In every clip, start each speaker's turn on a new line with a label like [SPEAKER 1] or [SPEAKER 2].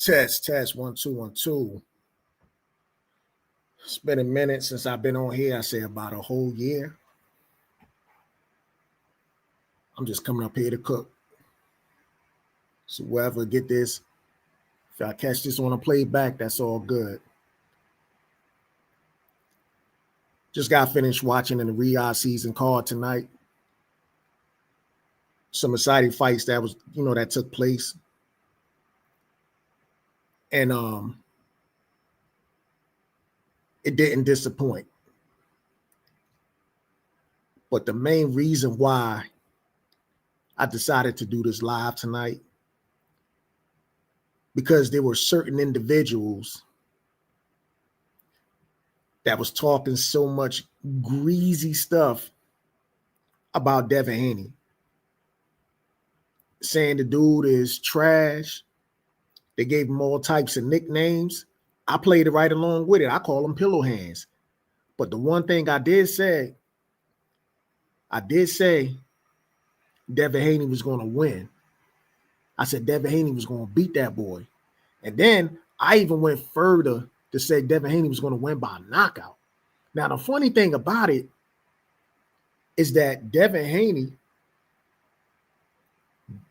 [SPEAKER 1] Test, 1, 2, 1, 2. It's been a minute since I've been on here. I say about a whole year. I'm just coming up here to cook. So whoever get this, if I catch this on a playback, that's all good. Just got finished watching in the Riyadh season card tonight. Some exciting fights that took place. And it didn't disappoint. But the main reason why I decided to do this live tonight, because there were certain individuals that was talking so much greasy stuff about Devin Haney, saying the dude is trash. They gave him all types of nicknames. I played it right along with it. I call him pillow hands. But the one thing I did say Devin Haney was going to win. I said Devin Haney was going to beat that boy. And then I even went further to say Devin Haney was going to win by knockout. Now, the funny thing about it is that Devin Haney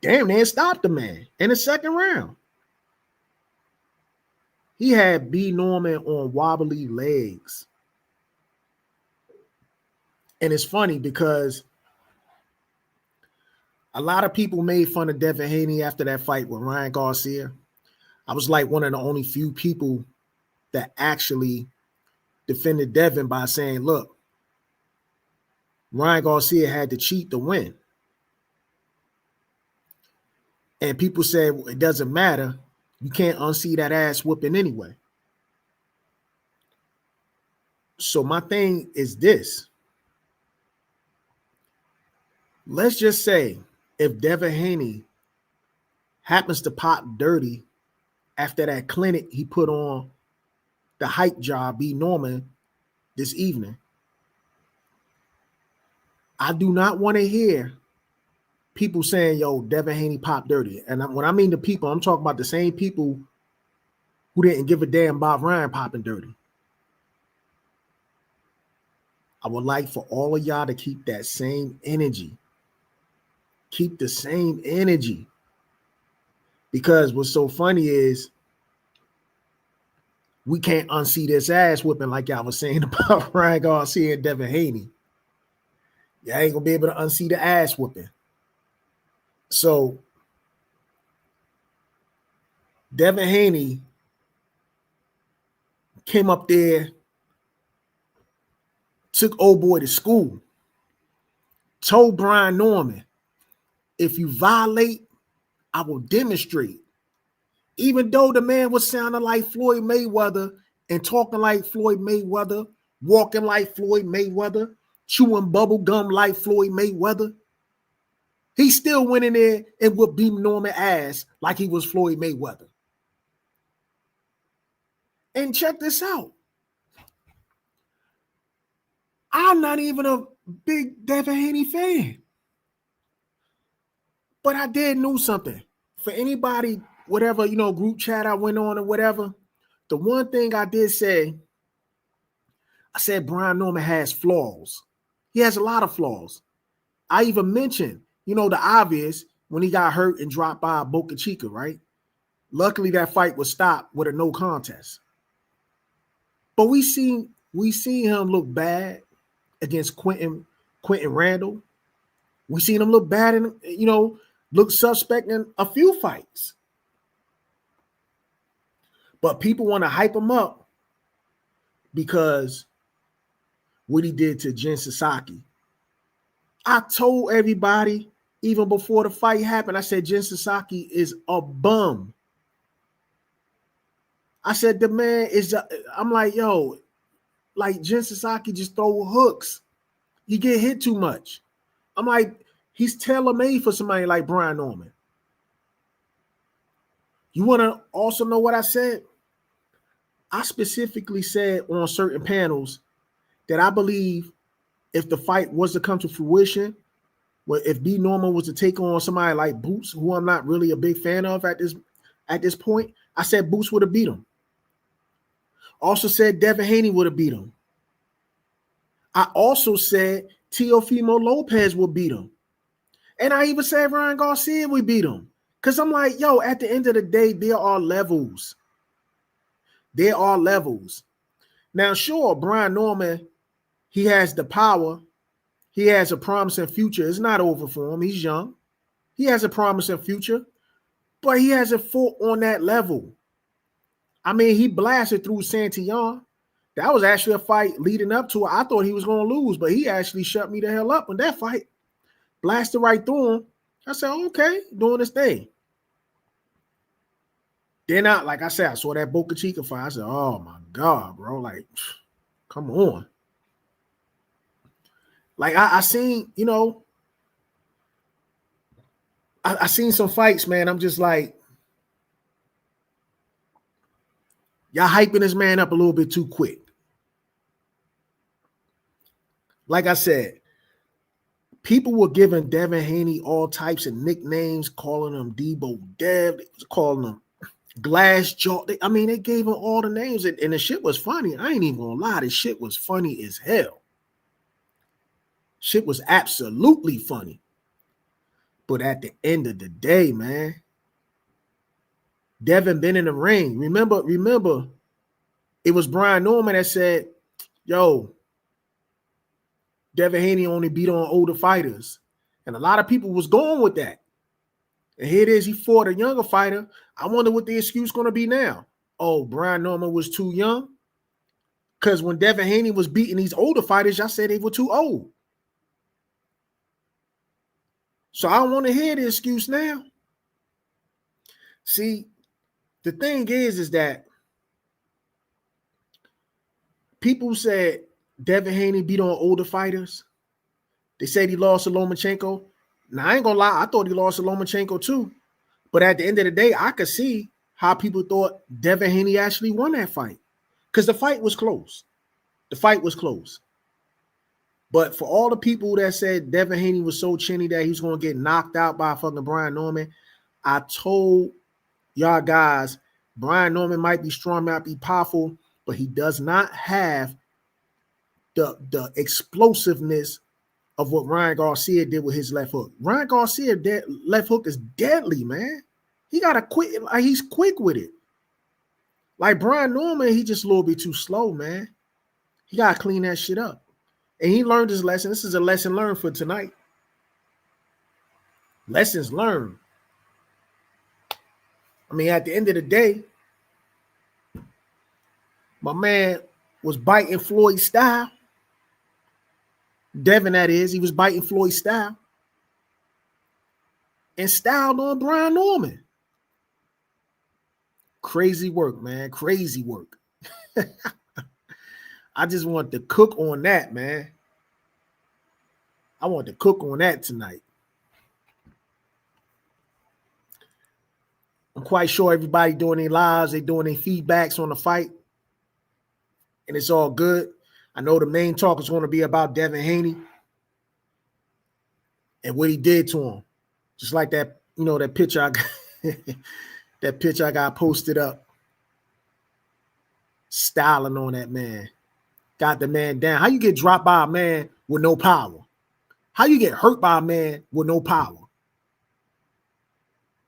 [SPEAKER 1] damn near stopped the man in the second round. He had B. Norman on wobbly legs. And it's funny because a lot of people made fun of Devin Haney after that fight with Ryan Garcia. I was like one of the only few people that actually defended Devin by saying, look, Ryan Garcia had to cheat to win. And people said, well, it doesn't matter. You can't unsee that ass whooping anyway. So my thing is this. Let's just say if Devin Haney happens to pop dirty after that clinic he put on the hype job, B. Norman, this evening, I do not want to hear people saying, yo, Devin Haney popped dirty. And when I mean the people, I'm talking about the same people who didn't give a damn about Ryan popping dirty. I would like for all of y'all to keep that same energy. Keep the same energy. Because what's so funny is we can't unsee this ass whipping like y'all was saying about Ryan Garcia and Devin Haney. Y'all ain't going to be able to unsee the ass whipping. So Devin Haney came up there, took old boy to school, told Brian Norman, if you violate, I will demonstrate. Even though the man was sounding like Floyd Mayweather and talking like Floyd Mayweather, walking like Floyd Mayweather, chewing bubble gum like Floyd Mayweather, he still went in there and would beat Norman ass like he was Floyd Mayweather. And check this out. I'm not even a big Devin Haney fan. But I did know something. For anybody, whatever, group chat I went on or whatever, the one thing I did say, I said Brian Norman has flaws. He has a lot of flaws. I even mentioned, the obvious, when he got hurt and dropped by Boca Chica, right? Luckily, that fight was stopped with a no contest. But we seen him look bad against Quentin Randall. We seen him look bad and, look suspect in a few fights. But people want to hype him up because what he did to Jen Sasaki. I told everybody, even before the fight happened, I said, Jen Sasaki is a bum. I said, the man is, I'm like, yo, like Jen Sasaki just throw hooks. He get hit too much. I'm like, he's tailor-made for somebody like Brian Norman. You want to also know what I said? I specifically said on certain panels that I believe if the fight was to come to fruition, if B. Norman was to take on somebody like Boots, who I'm not really a big fan of at this point, I said Boots would have beat him. Also said Devin Haney would have beat him. I also said Teofimo Lopez would beat him. And I even said Ryan Garcia would beat him. Because I'm like, yo, at the end of the day, there are levels. There are levels. Now, sure, Brian Norman, he has the power. He has a promising future. It's not over for him. He's young. He has a promising future. But he hasn't fought on that level. I mean, he blasted through Santillon. That was actually a fight leading up to it. I thought he was going to lose, but he actually shut me the hell up in that fight. Blasted right through him. I said, okay, doing this thing. Then like I said, I saw that Boca Chica fight. I said, oh my God, bro. Like, come on. Like I seen, you know, I seen some fights, man. I'm just like, y'all hyping this man up a little bit too quick. Like I said, people were giving Devin Haney all types of nicknames, calling him Debo Dev, calling him Glass Jaw. I mean, they gave him all the names, and the shit was funny. I ain't even gonna lie, the shit was funny as hell. Shit was absolutely funny. But at the end of the day, man, Devin been in the ring. Remember, it was Brian Norman that said, yo, Devin Haney only beat on older fighters. And a lot of people was going with that. And here it is, he fought a younger fighter. I wonder what the excuse going to be now. Oh, Brian Norman was too young? Because when Devin Haney was beating these older fighters, y'all said they were too old. So I don't want to hear the excuse now. See, the thing is that people said Devin Haney beat on older fighters. They said he lost to Lomachenko. Now, I ain't going to lie. I thought he lost to Lomachenko too. But at the end of the day, I could see how people thought Devin Haney actually won that fight. Because the fight was close. The fight was close. But for all the people that said Devin Haney was so chinny that he was going to get knocked out by fucking Brian Norman, I told y'all guys, Brian Norman might be strong, might be powerful, but he does not have the explosiveness of what Ryan Garcia did with his left hook. Ryan Garcia left hook is deadly, man. He got to quit. Like, he's quick with it. Like Brian Norman, he just a little bit too slow, man. He got to clean that shit up. And he learned his lesson. This is a lesson learned for tonight. Lessons learned. I mean, at the end of the day, my man was biting Floyd's style. Devin, that is. He was biting Floyd's style. And styled on Brian Norman. Crazy work, man. Crazy work. I just want to cook on that, man. I want to cook on that tonight. I'm quite sure everybody doing their lives, they doing their feedbacks on the fight. And it's all good. I know the main talk is going to be about Devin Haney and what he did to him. Just like that, you know, that picture I got, that picture I got posted up. Styling on that man. Got the man down. How you get dropped by a man with no power? How you get hurt by a man with no power?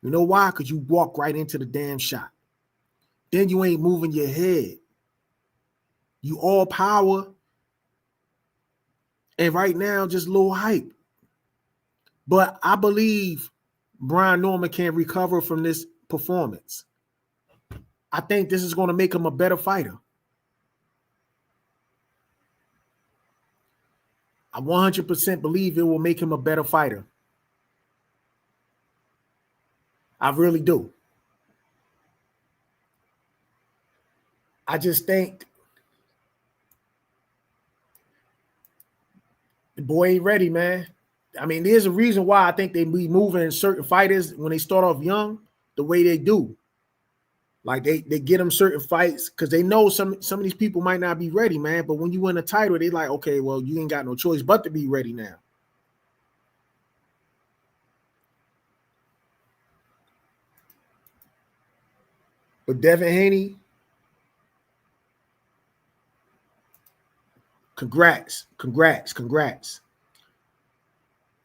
[SPEAKER 1] You know why? Because you walk right into the damn shot. Then you ain't moving your head. You all power. And right now, just a little hype. But I believe Brian Norman can recover from this performance. I think this is going to make him a better fighter. I 100% believe it will make him a better fighter. I really do. I just think the boy ain't ready, man. I mean, there's a reason why I think they be moving certain fighters when they start off young the way they do. Like they get them certain fights because they know some of these people might not be ready, man. But when you win a title, they like, okay, well, you ain't got no choice but to be ready now. But Devin Haney, congrats.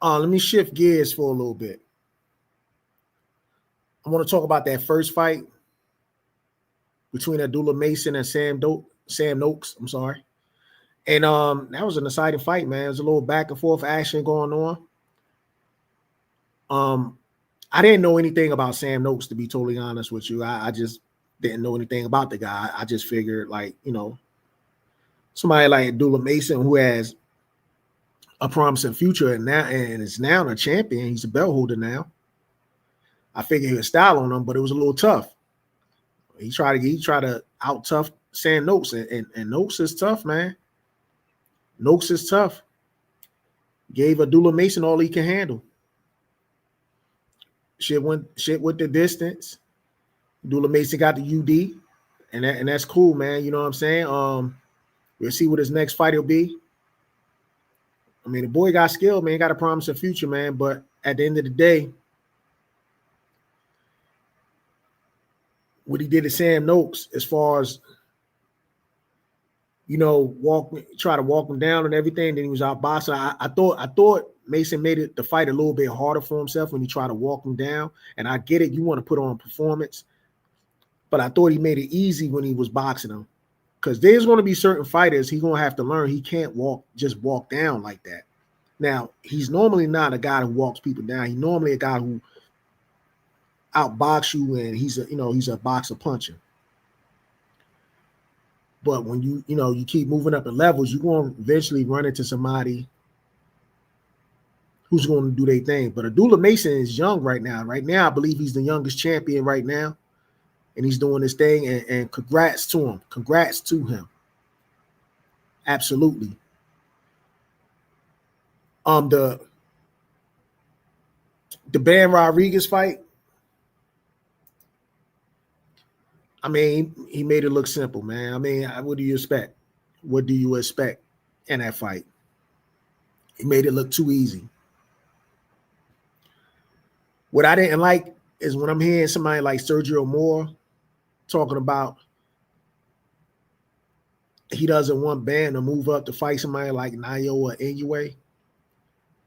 [SPEAKER 1] Let me shift gears for a little bit. I want to talk about that first fight between Abdullah Mason and Sam Noakes. I'm sorry. And that was an exciting fight, man. There's a little back and forth action going on. I didn't know anything about Sam Noakes, to be totally honest with you. I just didn't know anything about the guy. I just figured, like, somebody like Abdullah Mason, who has a promising future and is now a champion. He's a belt holder now. I figured he would style on him, but it was a little tough. He tried to out tough Sam Noakes, and Noakes is tough, man. Noakes is tough. Gave Abdullah Mason all he can handle. Shit with the distance. Abdullah Mason got the UD, and that's cool, man. You know what I'm saying? We'll see what his next fight will be. I mean, the boy got skill, man. Got a promising future, man. But at the end of the day, what he did to Sam Noakes, as far as try to walk him down and everything. Then he was out boxing. I thought Mason made the fight a little bit harder for himself when he tried to walk him down. And I get it, you want to put on performance, but I thought he made it easy when he was boxing him. Because there's going to be certain fighters he's going to have to learn he can't just walk down like that. Now, he's normally not a guy who walks people down. He's normally a guy who outbox you, and he's a boxer puncher. But when you keep moving up in levels, you're going to eventually run into somebody who's going to do their thing. But Abdullah Mason is young right now. Right now, I believe he's the youngest champion right now, and he's doing his thing. And congrats to him. Congrats to him. Absolutely. The Bam Rodriguez fight, I mean, he made it look simple, man. I mean, what do you expect? What do you expect in that fight? He made it look too easy. What I didn't like is when I'm hearing somebody like Sergio Moore talking about he doesn't want Bam to move up to fight somebody like Nayo or Inoue.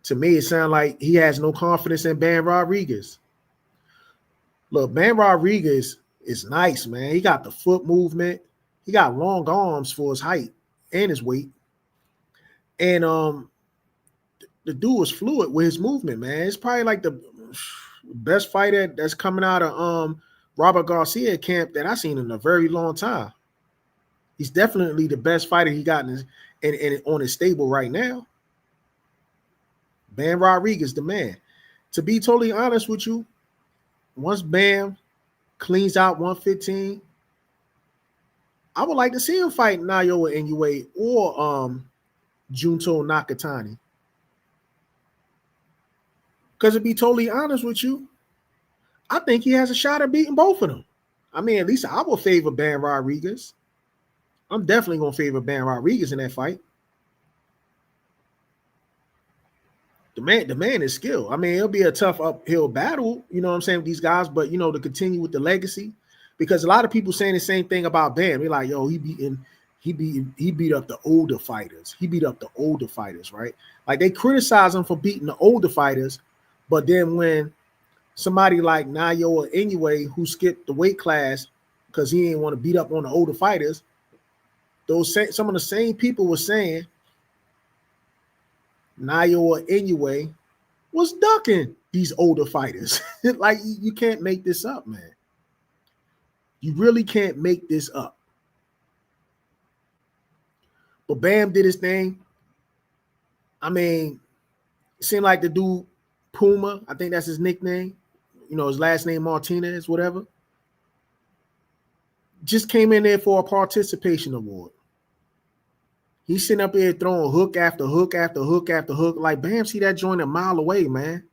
[SPEAKER 1] To me, it sounds like he has no confidence in Bam Rodriguez. Look, Bam Rodriguez is nice, man. He got the foot movement. He got long arms for his height and his weight. And the dude was fluid with his movement, man. It's probably like the best fighter that's coming out of Robert Garcia camp that I've seen in a very long time. He's definitely the best fighter he got in on his stable right now. Bam Rodriguez, the man. To be totally honest with you, once Bam cleans out 115, I would like to see him fight Nayo Inoue or Junto Nakatani. Because to be totally honest with you, I think he has a shot at beating both of them. I mean, at least I will favor Bam Rodriguez. I'm definitely going to favor Bam Rodriguez in that fight. The man is skilled. I mean, it'll be a tough uphill battle, you know what I'm saying, with these guys, but, to continue with the legacy, because a lot of people saying the same thing about Bam. They're like, yo, he beat up the older fighters. He beat up the older fighters, right? Like, they criticize him for beating the older fighters, but then when somebody like Nayo or Inoue, who skipped the weight class because he didn't want to beat up on the older fighters, some of the same people were saying Nayo or Inoue was ducking these older fighters. Like, you can't make this up, man. You really can't make this up. But Bam did his thing. I mean, it seemed like the dude Puma, I think that's his nickname, his last name Martinez, whatever, just came in there for a participation award. He's sitting up there throwing hook after hook after hook after hook. Like, Bam see that joint a mile away, man.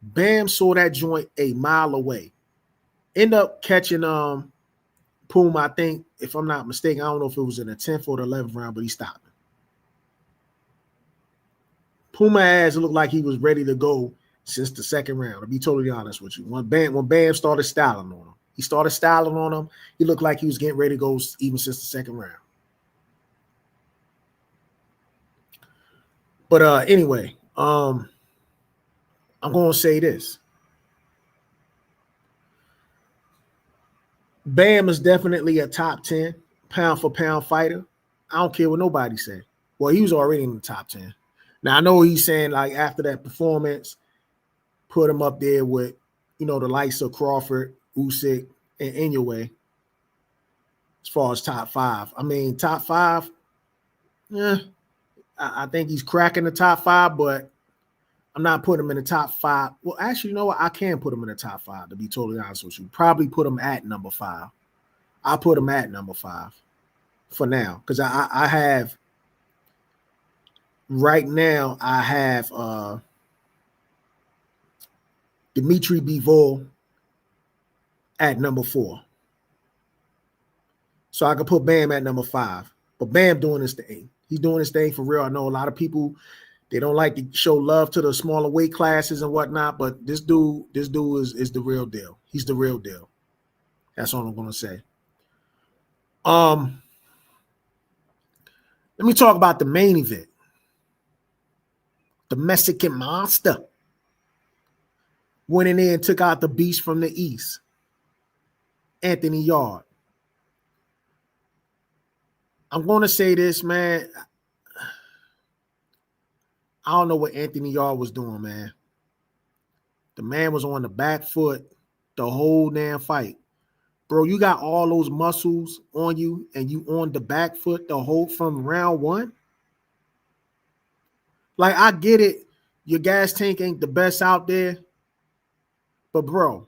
[SPEAKER 1] Bam saw that joint a mile away. End up catching Puma, I think, if I'm not mistaken. I don't know if it was in the 10th or the 11th round, but he stopped him. Puma ass looked like he was ready to go since the second round, to be totally honest with you. When Bam started styling on him, He started styling on him. He looked like he was getting ready to go even since the second round. But anyway, I'm going to say this. Bam is definitely a top 10 pound for pound fighter. I don't care what nobody say. Well, he was already in the top 10. Now, I know he's saying, like, after that performance, put him up there with, the likes of Crawford, Usyk, and Inoue as far as top 5. I mean, top 5, I think he's cracking the top 5, but I'm not putting him in the top 5. Well, actually, you know what? I can put him in the top 5, to be totally honest with you. Probably put him at number 5. I'll put him at number 5 for now, because I have right now. I have Dimitri Bivol at number 4, so I could put Bam at number 5. But Bam doing this thing. He's doing this thing for real. I know a lot of people, they don't like to show love to the smaller weight classes and whatnot, but this dude is the real deal. He's the real deal. That's all I'm gonna say. Let me talk about the main event. The Mexican Monster went in there and took out the beast from the East, Anthony Yarde. I'm going to say this, man. I don't know what Anthony Yarde was doing, man. The man was on the back foot the whole damn fight. Bro, you got all those muscles on you and you on the back foot the whole from round 1. Like, I get it. Your gas tank ain't the best out there. But, bro,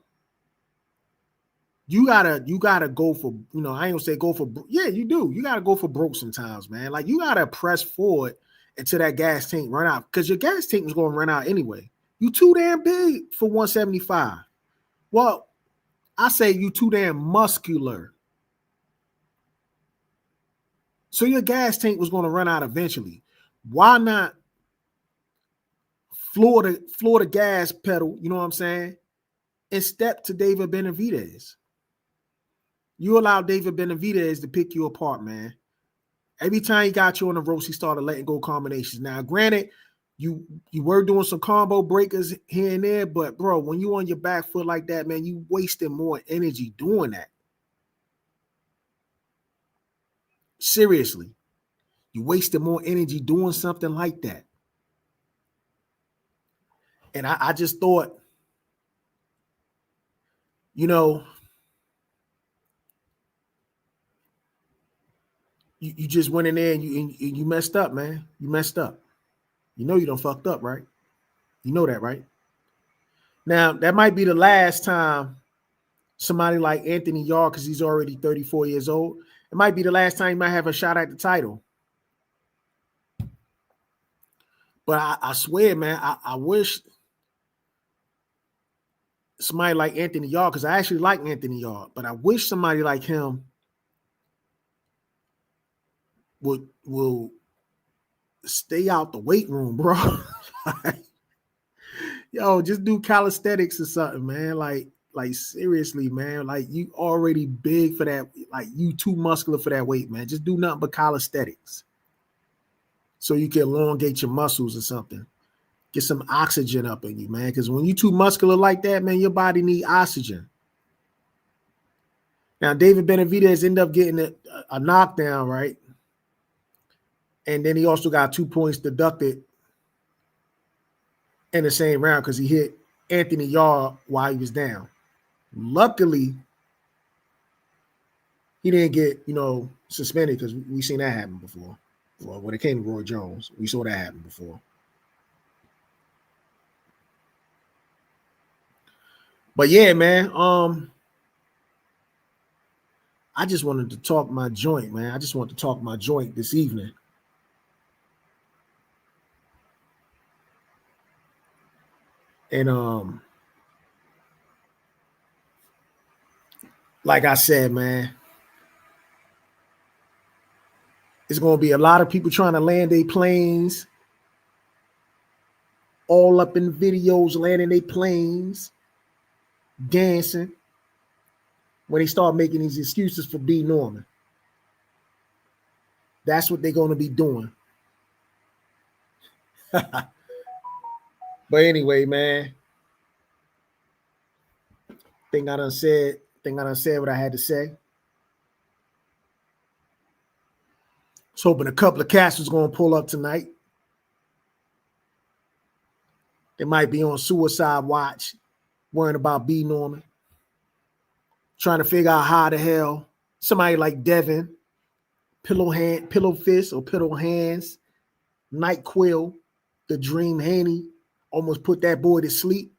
[SPEAKER 1] you gotta go for, I ain't gonna say go for, yeah, you do. You gotta go for broke sometimes, man. Like, you gotta press forward until that gas tank run out, because your gas tank was gonna run out anyway. You too damn big for 175. Well, I say you too damn muscular. So your gas tank was gonna run out eventually. Why not floor the gas pedal, you know what I'm saying, and step to David Benavidez? You allow David Benavidez to pick you apart, man. Every time he got you on the ropes, he started letting go combinations. Now, granted, you were doing some combo breakers here and there, but, bro, when you on your back foot like that, man, you wasting more energy doing that. Seriously. You wasted more energy doing something like that. And I just thought, you just went in there and you messed up, man. You messed up. You know you done fucked up, right? You know that, right? Now, that might be the last time somebody like Anthony Yarde, because he's already 34 years old, it might be the last time he might have a shot at the title. But I swear, man, I wish somebody like Anthony Yarde, because I actually like Anthony Yarde, but I wish somebody like him will stay out the weight room, bro. Yo, just do calisthenics or something, man. Like seriously, man. Like, you already big for that. Like, you too muscular for that weight, man. Just do nothing but calisthenics, so you can elongate your muscles or something. Get some oxygen up in you, man. Because when you too muscular like that, man, your body need oxygen. Now, David Benavidez ended up getting a knockdown, right? And then he also got 2 points deducted in the same round because he hit Anthony Yarde while he was down. Luckily, he didn't get, suspended, because we've seen that happen before. Well, when it came to Roy Jones, we saw that happen before. But yeah, man, I just wanted to talk my joint, man. I just want to talk my joint this evening. And like I said, man, it's going to be a lot of people trying to land their planes, all up in videos, landing their planes, dancing, when they start making these excuses for B. Norman. That's what they're going to be doing. But anyway, man, think I done said what I had to say. Was hoping a couple of cats was going to pull up tonight. They might be on suicide watch, worrying about B. Norman, trying to figure out how the hell somebody like Devin, Pillow Fist or Pillow Hands, Night Quill, the Dream Haney, almost put that boy to sleep.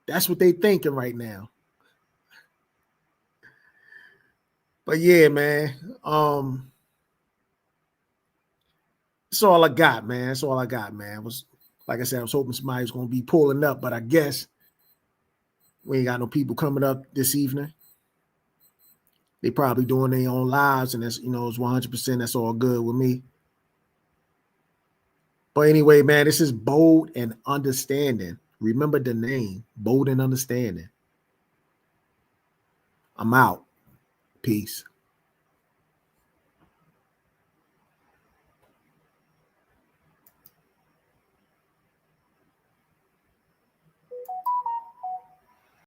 [SPEAKER 1] That's what they thinking right now. But yeah, man. That's all I got, man. That's all I got, man. Was like I said, I was hoping somebody was gonna be pulling up, but I guess we ain't got no people coming up this evening. They probably doing their own lives, and that's, it's 100%. That's all good with me. But anyway, man, this is Bold and Understanding. Remember the name, Bold and Understanding. I'm out. Peace.